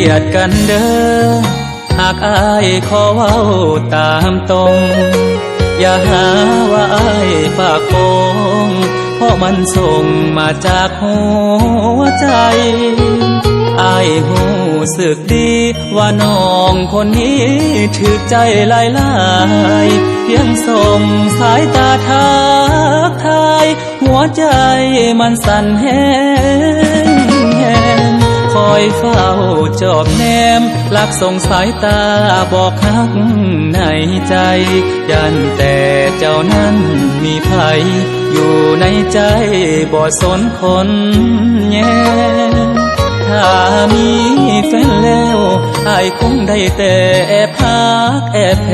ยดกันเด้อหากอายขอเว้าตามตรงอย่าหาว่าอายปากโกงเพราะมันส่งมาจากหัวใจอายหูสึกดีว่าน้องคนนี้ถือใจลายเพียงส่งสายตาทักทายหัวใจมันสั่นแห้งคอยเฝ้าจอบแนมลักส่งสายตาบอกฮักในใจยันแต่เจ้านั้นมีภัยอยู่ในใจบ่สนคนแย่ถ้ามีแฟนแล้วอายคงได้แต่แอบฮักแอบแพ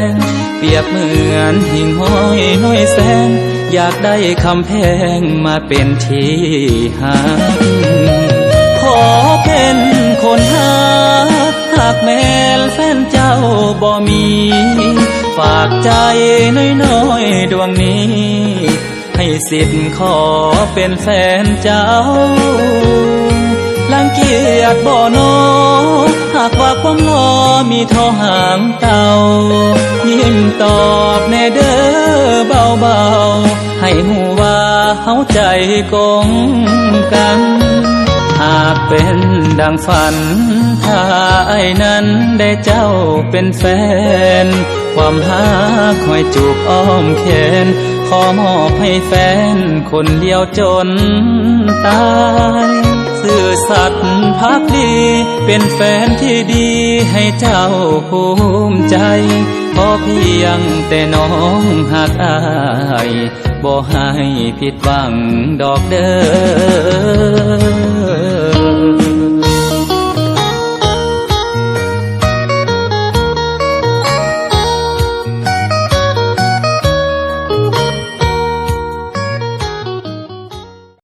งเปรียบเหมือนหิ่งห้อยน้อยแสนอยากได้คำแพงมาเป็นที่หักขอเป็นคนหักแม่แฟนเจ้าบ่มีฝากใจน้อยๆดวงนี้ให้สิทธิ์ขอเป็นแฟนเจ้าลังเกียจบ่โนหากว่าความหล่อมีทอหางเต่ายิ้มตอบแน่เด้อเบาๆให้หูว่าเฮาใจกงกันหากเป็นดังฝันถ้าไอ้นั้นได้เจ้าเป็นแฟนความหาคอยจูบอ้อมแขนขอมอบให้แฟนคนเดียวจนตายซื่อสัตย์ภักดีเป็นแฟนที่ดีให้เจ้าภูมิใจขอเพียงแต่น้องหักอายบ่ให้ผิดหวังดอกเด้อ